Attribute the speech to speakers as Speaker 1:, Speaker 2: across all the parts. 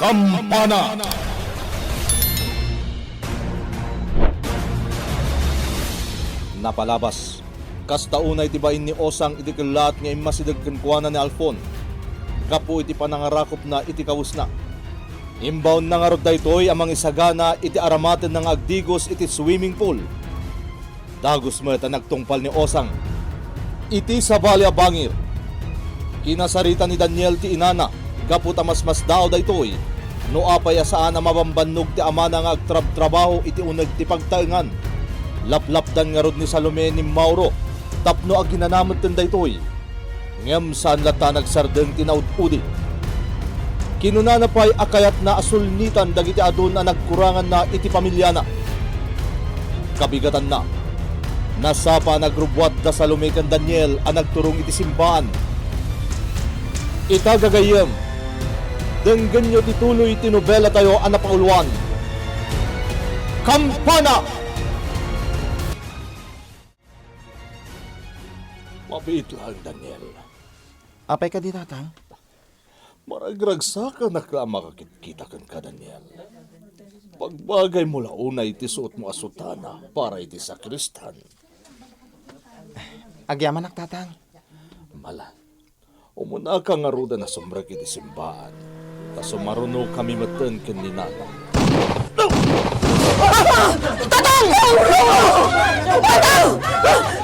Speaker 1: Kampana. Napalabas, kastaunay tibain ni Osang iti kelat nga imasidagkan kuana ni Alfon. Kapu iti panangarakop na iti kawus na. Imbawn na nga rod daytoy amang isagana iti aramaten ng agdigos iti swimming pool. Dagos mo ita nagtungpal ni Osang. Iti sa Balya Bangir. Kinasarita ni Daniel ti inana, kapu tamasmas daw daytoy. No apay asaan na mabambannog ti amana nga agtrab-trabaho iti uneg ti pagtaengan. Laplapdan nga rod ni Salome ni Mauro, tapno ag ginanamot ten daytoy. Ngem saan lata nagsardeng tinaud-udi. Kinunana pa'y akayat na asulnitan dagiti adun na nagkurangan na iti pamilyana. Kabigatan na. Nasapa nagrubwat da Salome kan Daniel ang nagturong iti simbaan. Itagagayem. Denggan nyo tituloy iti nobela tayo ang napauluan. Kampana! Mabait lang, Daniel.
Speaker 2: Apay ka di, tatang?
Speaker 1: Maragragsa ka na ka makakita kan ka, Daniel. Pagbagay mo launa iti suot mo asutana para iti sakristan.
Speaker 2: Agyaman ak, tatang.
Speaker 1: Mala, umuna ka nga ruda na sumrag iti simbaan. Kaso maruno kami matan kan ni Nana.
Speaker 2: Tatang! Tatang!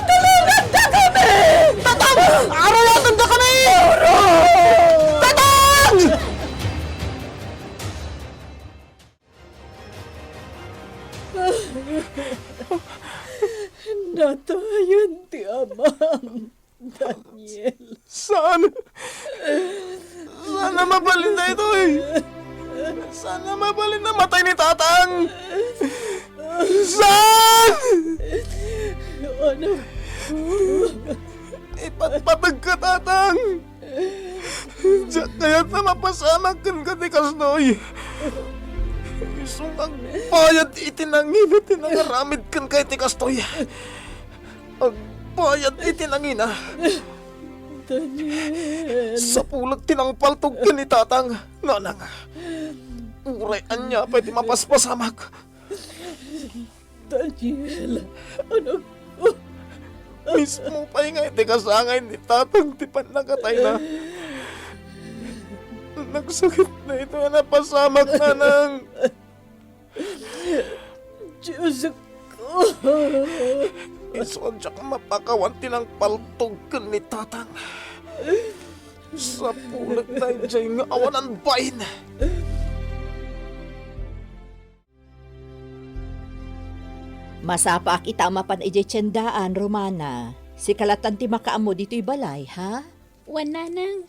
Speaker 2: Tulungan ka kami! Tatang! Arayatan ka kami! Tatang!
Speaker 3: Natayan ti amang Daniel.
Speaker 2: Saan? Sana mabalin na ito eh. Sana mabalin na matay ni tatang. Saan?
Speaker 3: Ano?
Speaker 2: Ipatpatag ka, tatang. Diyan kaya't na mapasamag kan ka ni Kasnoy. Isong ang bayad itinangin at tinangaramid kan kay ti Kastoy. Ang bayad itinangina.
Speaker 3: Daniel.
Speaker 2: Sa pulag tinangpaltog ka ni tatang. Nanang, urayan niya pwede mapaspasamak.
Speaker 3: Daniel. Ano?
Speaker 2: Mismo pa'y nga iti kasangay ni tatang ti panakatay na. Nagsakit na ito na pasamak, nanang.
Speaker 3: Diyos ko.
Speaker 2: Isodyak mapakawan tinangpaltog ka ni tatang. Sa pulag tayo dyan nga awanan bayin.
Speaker 4: Masapa ak itama pan ije tiyendaan, Romana. Si kalatan ti makaamo dito'y balay, ha?
Speaker 5: Wan nanang,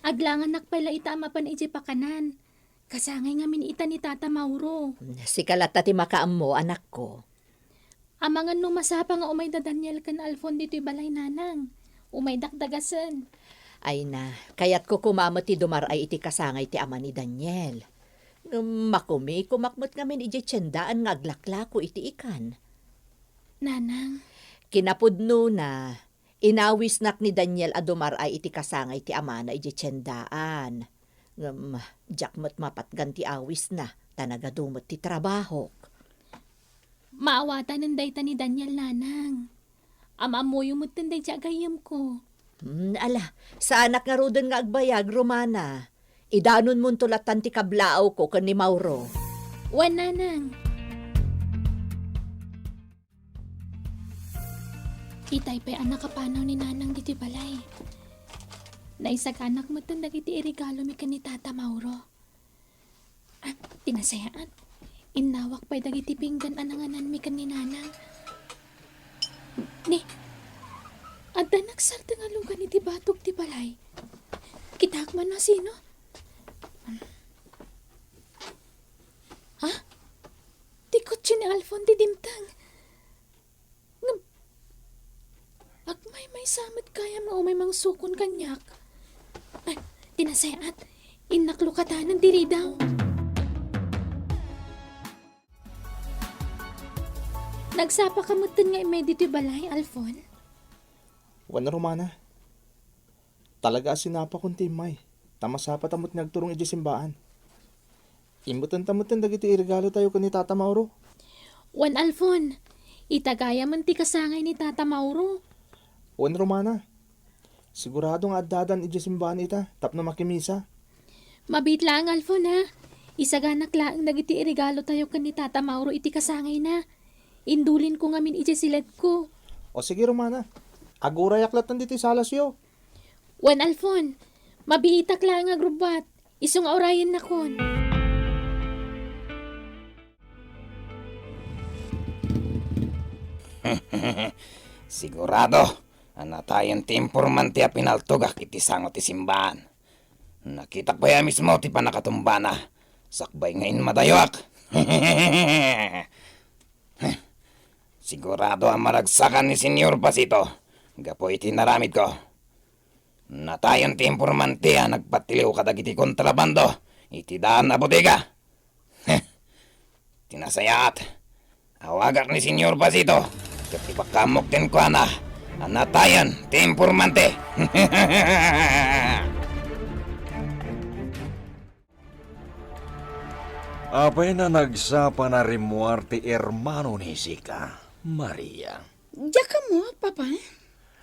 Speaker 5: aglangan nakpala itama pan ije pakanan. Kasangay nga min ita ni Tata Mauro.
Speaker 4: Si kalata ti makaamo, anak ko.
Speaker 5: Amangan no masapa nga umay da Daniel kan Alfon dito'y balay nanang. Umay dakdagasan.
Speaker 4: Ay na, kaya't ko kumamot ti dumaray iti kasangay ti ama ni Daniel. Makumi, kumakmot ngamin ije tiyendaan nga aglaklako iti ikan.
Speaker 5: Nanang,
Speaker 4: Kinapudno na, inawis nak ni Daniel a dumaray iti kasangay ti ama na ije tiyendaan. Jakmat mapatgan ti awis na, tanagadumot ti trabaho.
Speaker 5: maawatan ng dayta ni Daniel nanang. Ama mo yung mutanday jagayam ko.
Speaker 4: Ala, sa anak nga rodan nga agbayag, Romana. Idanon mo tulatan ti kablao ko kan ni Mauro.
Speaker 5: Wan nanang. Itay pa'y anak kapanaw ni nanang diti balay. Naisag anak mo tan dagiti irigalo mi kan ni Tata Mauro. Tinasayaan. Inawak pa'y dagiti pinggan ananganan mi kan ni nanang. Ni, adda nagsarta nga lugan iti batog ti balay. Kitak man na sino? Ha? Tikot siya ni Alfon di dimtang. Agmay samad kaya mga umay mang sukon kanyak. Ay, tinasayat. Inaklukatanan diri daw. Nagsapa ka mutin nga imay dito'y balay, Alfon?
Speaker 1: Wan na, Romana. Talaga sinapa kong timay. Tamasapa tamot nagturong iti simbaan. Imutan-tamutan dagiti irigalo tayo ni Tata Mauro.
Speaker 5: Wan Alfon, itagaya man ti kasangay ni Tata Mauro.
Speaker 1: Wan Romana. Sigurado nga addadan iti simbahan ita, tapno makimisa.
Speaker 5: Mabit lang Alfon ha. Isaganak laang dagiti irigalo tayo ni Tata Mauro iti kasangay na. Indulin ko ngamin iti silid ko.
Speaker 1: O sige Romana, agurayak latan diti salasyo.
Speaker 5: Wan Alfon, mabiitak lang nga grubat. Isong orayan na kon.
Speaker 6: Sigurado, tayon ti impormante a pinaltugak iti sango ti simbahan. Nakita ko ya mismo ti panakatumba na. Sakbay ngayon madayoak. Sigurado ang maragsakan ni Senyor Pasito. Gapo iti naramid ko. Natayon ti impormante a nagpatiliw kadagiti kontrabando. Iti daan na bodega. Tinasayat. Awagak ni Senyor Pasito. Kat ipakamok din ko na. Natayon ti impormante.
Speaker 2: Apay na nagsapa na rimuar ti hermano ni Sika, Maria.
Speaker 3: Diya ka mo, Papa?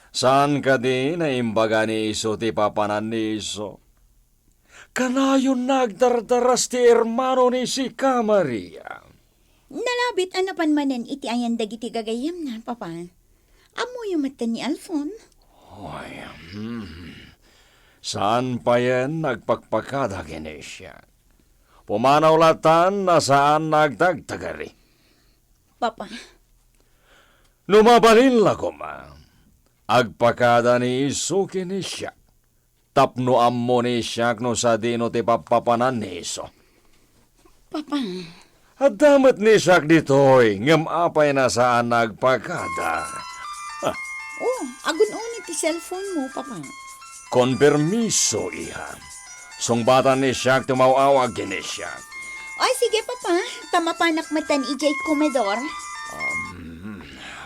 Speaker 2: Saan ka di na imbaga ni Iso ti papanan ni Iso? Kanayon nagdardaras ti hermano ni Sika, Maria.
Speaker 7: Nalabit anapan manen iti ayan dagiti gagayam na, Papa. Amo yung mata ni Alfon.
Speaker 2: Ay, Saan pa yan nagpagpakada kini siya? Pumanaw latan na saan nagdagtagari.
Speaker 7: Papa,
Speaker 2: Numabalin la ko ma. Agpakada ni Iso kini siya. Tapno ammo ni siya no sa dino ti papapanan ni Iso.
Speaker 7: Papa,
Speaker 2: At damat ni siya dito'y ngam apay na saan nagpakada.
Speaker 7: agun-unit ti cellphone mo, Papa.
Speaker 2: Konpermiso iha. Sungbatan ni siya tumawawag kini siya.
Speaker 7: Ay, sige, Papa. Tamapanak matan ijay komedor.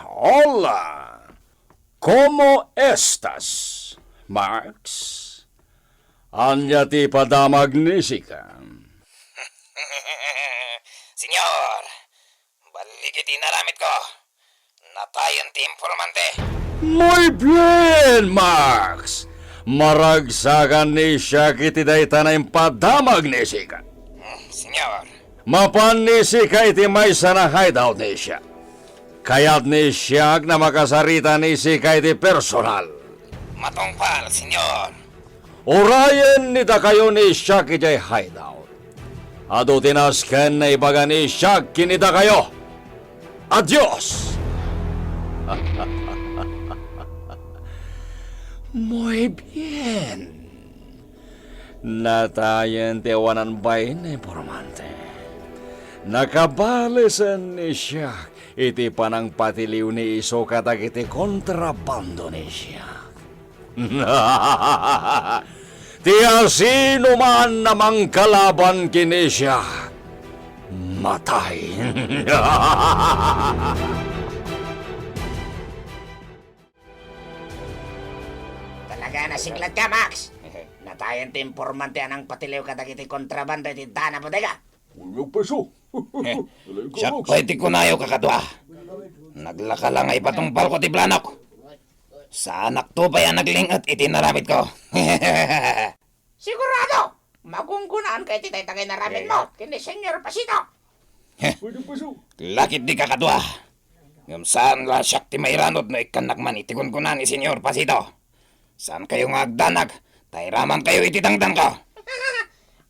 Speaker 2: Hola! ¿Cómo estas, Max? Anya ti padamag ni Sika.
Speaker 6: Senyor, balik iti naramid ko. Natayon ti informante.
Speaker 2: Muy bien, Max! Maragsagan ni siya kiti dayta na impadamag ni Sika.
Speaker 6: Senyor,
Speaker 2: Mapan ni Sika iti may sana hideout ni siya. Kaya't ni siya na makasarita ni Sika iti personal.
Speaker 6: matungpal, senyor.
Speaker 2: Orayan nita kayo ni siya iti hideout. Ado tinasken na ibaga ni siya kinita kayo. Adios! Muy bien. Natayan tiwanan bay na informante. Nakabalisan ni siya iti panang patiliw ni Iso katag iti kontrabando ni siya. Tiya sino man namang kalaban kini siya, matay.
Speaker 6: Talaga na siglat ka, Max. Natayon ti informante anang patiliw kadagiti kontrabando iti dana bodega.
Speaker 2: Uyog peso.
Speaker 6: Siya pa iti kunayo kakadwa. Naglaka lang ay patungpal ko ti planok. Sa anak to pa yan naglingat iti naramid ko. Sigurado! Magunggunaan kay iti tagay naramid mo. Kini Senyor Pasito. Lakit di kakadwa. Ngam saan la siyak ti mairanod no ikanakman iti gungunan ni Senyor Pasito. Saan kayo nga agdanag? Tairaman kayo iti tangtang ko.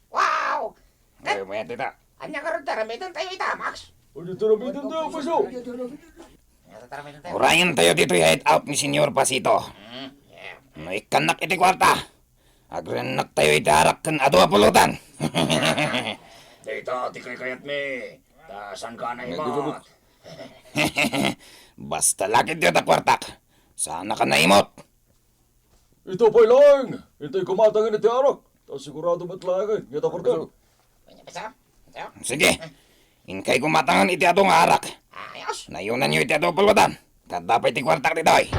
Speaker 6: Wow! Ay, may tita. Anya ka rin taramitan tayo ita, Max. Urayan tayo dito yung hideout ni Senyor Pasito. No ikanak iti kwarta. Agrenak tayo itarak kan adwa pulutan. Dito, di kayo kayat mi. Saan ka na imot? Basta lakit dito ta kwartak. Sana ka na imot.
Speaker 2: Ito pa'y lang. Ita'y kumatangin iti arak. Sigurado matlagay. Ngita ko rin.
Speaker 6: Sige. Inkay kumatangan iti atong arak. Ayos. Nayunan nyo iti atong pulutan. Kadapay iti kwartak dito ay.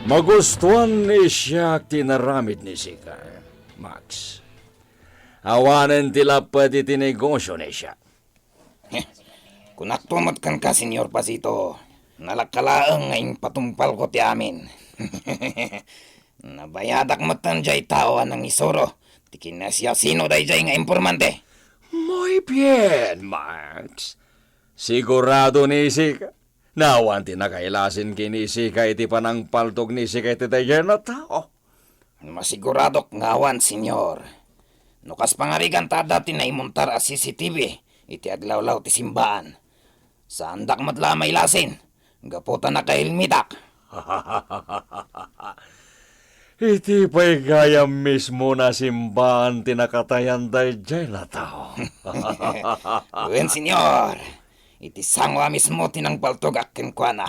Speaker 2: Magustuhan ni siya tinaramid ni Sika.
Speaker 8: Max. Awanan tila pati tinegosyo ni siya.
Speaker 6: Kung naktumot kan ka, Senyor Pasito, nalakalaang ngayong patumpal ko ti amin. Nabayadak matan jay tawa ng isoro. Tikin na siya sino day jay nga impormante.
Speaker 8: Muy bien, Max. Sigurado ni Sika. Nawan tinakailasin kini Sika iti panang paltog ni Sika iti tayo na tao.
Speaker 6: Masiguradok ngawan, Senyor. Nukas pangarigan ta dati na imuntar a CCTV. Iti aglawlaw ti simbaan. Sa andak matlamay lasin. Gaputan na kailmitak.
Speaker 8: Iti pa'y gaya mismo na simbahan tinakatayan tayo dyan na tao.
Speaker 6: Uwen, Senyor. Iti sangwa mismo tinang paltog akin kwa na.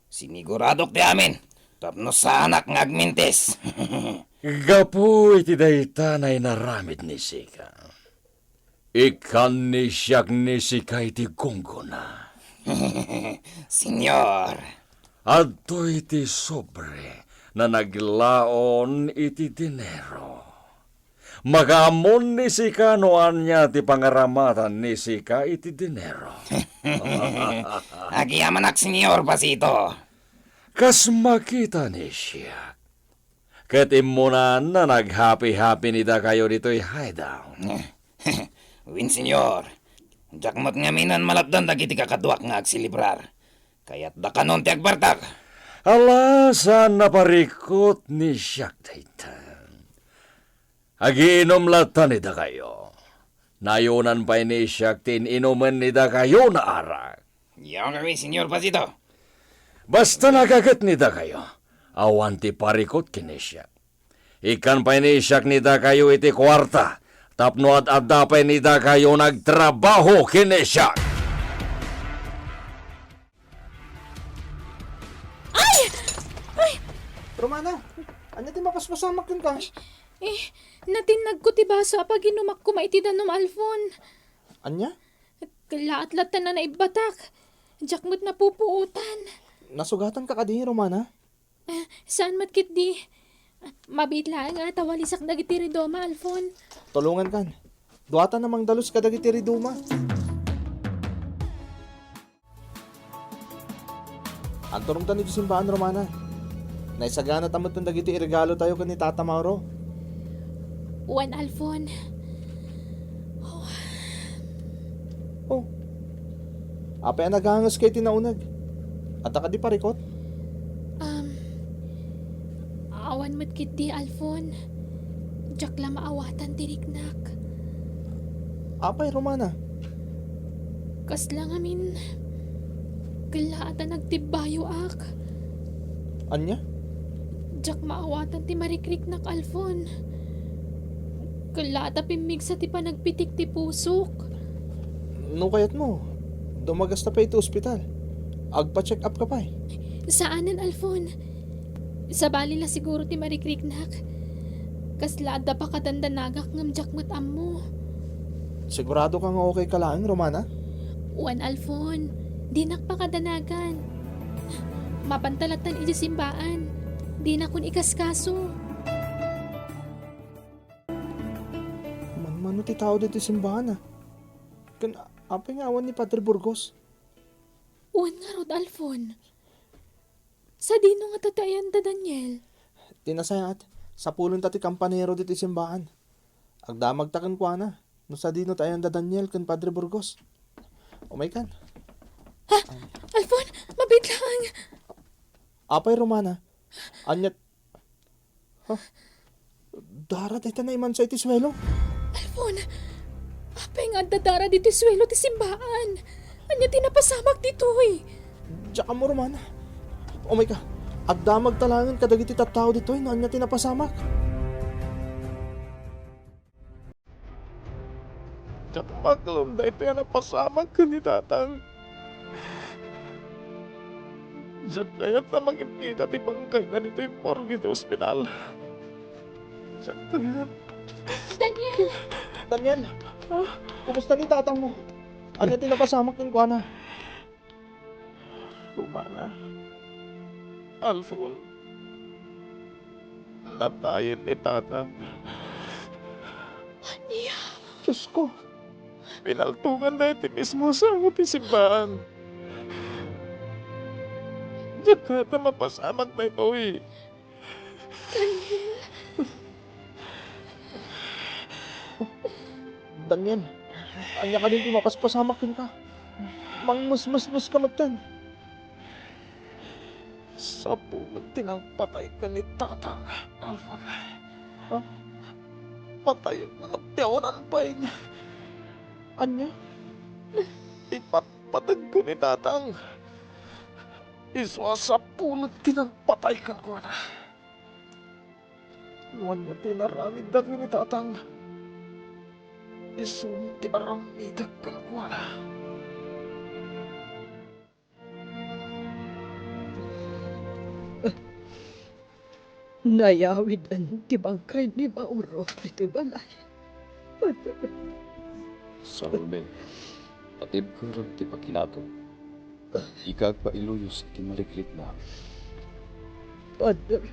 Speaker 6: Siniguradok ti amin. Tapno sa anak ng agmintes.
Speaker 8: Gapu iti daytanay naramid ni Sika. Ikan ni siyak ni Sika iti gonggo na.
Speaker 6: Senyor.
Speaker 8: Adto iti sobre na naglaon iti dinero. Magamon ni Sika noan niya ti pangaramatan ni Sika iti dinero.
Speaker 6: Agiyamanak, Senyor Pasito.
Speaker 8: Kas makita ni siya. Ket imunan na naghappy-happy nida kayo dito'y hideout.
Speaker 6: Win, Senyor. Jakmat nga minan malapdan dagiti kakadwak nga agsilibrar. Kaya't da kanon ti agbartak.
Speaker 8: Ala, saan naparikot ni siyak daytan. Agiinom latan nida kayo. Nayunan pa ni siyak tin inuman nida kayo na arak.
Speaker 6: Yaw kami, Senyor Pasito.
Speaker 8: Basta nagagat nida kayo. Awan ti parikot kini siyak. Ikan pa ni siyak nida kayo iti kwarta. Tapno at adapay nida kayo nagtrabaho kini siyak.
Speaker 1: Romana, ano ti mapaspasamak yun ka?
Speaker 5: Natinag ko ti baso apag inumak ko maitidan ng Alfon.
Speaker 1: Anya?
Speaker 5: Kalaat-latan na naibatak. Jakmut na pupuutan.
Speaker 1: Nasugatan ka kadi, Romana?
Speaker 5: Saan matkit di? Mabitla nga tawalisak dagiti ridoma, Alfon.
Speaker 1: Tulungan kan. Duwata namang dalos ka dagiti riduma. Anturong tanito simbahan, Romana. Naisagana tamot ng dagiti irregalo tayo kan ni Tata Mauro.
Speaker 5: Juan Alfon.
Speaker 1: Oh. Apay naghangas kay tinaunag. At ka di parikot?
Speaker 5: Awan matkit di, Alfon. Jakla maawatan tiriknak.
Speaker 1: Apay, Romana.
Speaker 5: Kasla ngamin. Kalaatan nagtibayo ak.
Speaker 1: Anya?
Speaker 5: Jak maawatan ti marikriknak, Alfon. Kalata pimig sa ti panagpitik ti pusok.
Speaker 1: No kayat mo. Dumagas na pa ito ospital. Agpa-check up ka pa eh.
Speaker 5: Saanan, Alfon? Sa bali la siguro ti marikriknak. Kaslada pa kadandanagak ngam jakmat ammo.
Speaker 1: Sigurado kang okay ka lang, Romana?
Speaker 5: Juan Alfon, dinak pa kadanagan. Mapantalatan iti simbaan. Di na kun ikaskaso.
Speaker 1: Mano ti tao dito simbahan ah. Kan apay nga awan ni Padre Burgos.
Speaker 5: Juan nga rod, Alfon. Sa dino nga tatayan da Daniel.
Speaker 1: Tinasayat, sa pulong tati kampanero dito simbahan. Agdamag takan kwa na. No sa dino tayo da Daniel kan Padre Burgos. Umay kan.
Speaker 5: Alfon, mabitlang.
Speaker 1: Apay, Romana. Anyat. Darat ita na iman sa iti swelo.
Speaker 5: Alfon, apay nga dadara dito swelo ti simbaan. Anya tinapasamak dito eh.
Speaker 1: Diyan ka mo, Romana. Umay ka. Agdamag talangan kadagiti tattao dito no anya tinapasamak.
Speaker 2: Maklum da ito yan napasamak ka ni tatang. Diyan kayat na mag-impita ti bangkay na nito yung morgue sa ospital. Diyan kayat.
Speaker 5: Daniel!
Speaker 1: Daniel, kumusta ni tatang mo? Anya tinapasamak ng kwa na?
Speaker 2: Rumana. Alfon. Natayin ni tatang. Diyos ko. Pinaltungan na iti mismo sa ti simbahan. Diyan ka na mapasamak na ito eh. Daniel, anya ka din mapaspasamak din ka. Mangmusmusmus ka magtan. Sa pulat tinangpatay ka ni Tatang Alfon. Ha? Patay ang tiyawanan pa yun. Anya? Ipatpatag ko ni Tatang. Iswa sa pulat tinangpatay ka ko na. Luwan niya tinaramid na ni Tatang. Isunti aramidag ka ko na.
Speaker 3: Nayawid ang tibangkay ni Mauro iti balay.
Speaker 9: Salome, patib ko rin ti pakinato. Ikag pa iluyos iti mariklit na.
Speaker 3: Padre,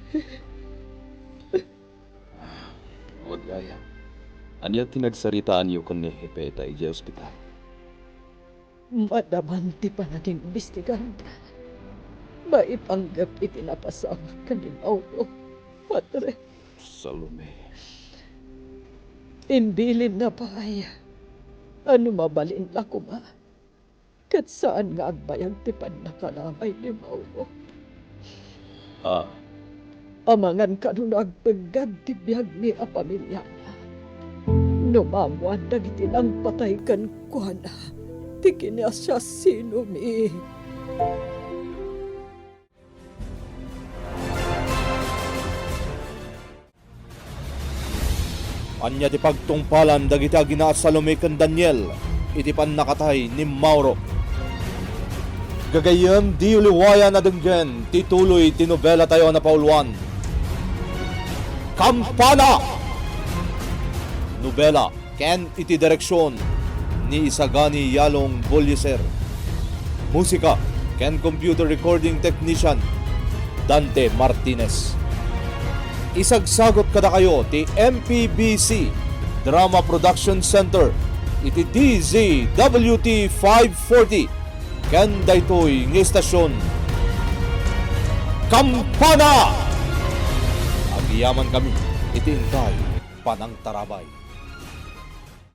Speaker 9: Huwag gaya. Anya tinagsaritaan niyo kan ni Hepeta iti ospital.
Speaker 3: madaman ti panating imbestiganda. Maipanggap iti napasama ka ni Mauro. Padre,
Speaker 9: Salome,
Speaker 3: imbilin na paya. Ano mabalin la ko ma? Kat saan nga agbayag ti panakalamay ni Mauro? Amangan ka nun agpagad ti biyag ni a pamilya na. Numamuan dagiti nang patay kan kwa na. Ti kinasyasino mi.
Speaker 1: Anya ti pagtungpalan dagiti agina Salome ken Daniel iti pannakatay ni Mauro. Gagayem di uliwaya na denggen tituloy ti nobela tayo na pauluan. Kampana! Nobela ken iti direksyon ni Isagani Yalong Bolyeser. Musika ken computer recording technician Dante Martinez. Isagsagot kada kayo ti MPBC Drama Production Center iti DZWT 540 ken daytoy nga estasyon Kampana! Agiyaman kami iti intay panang tarabay.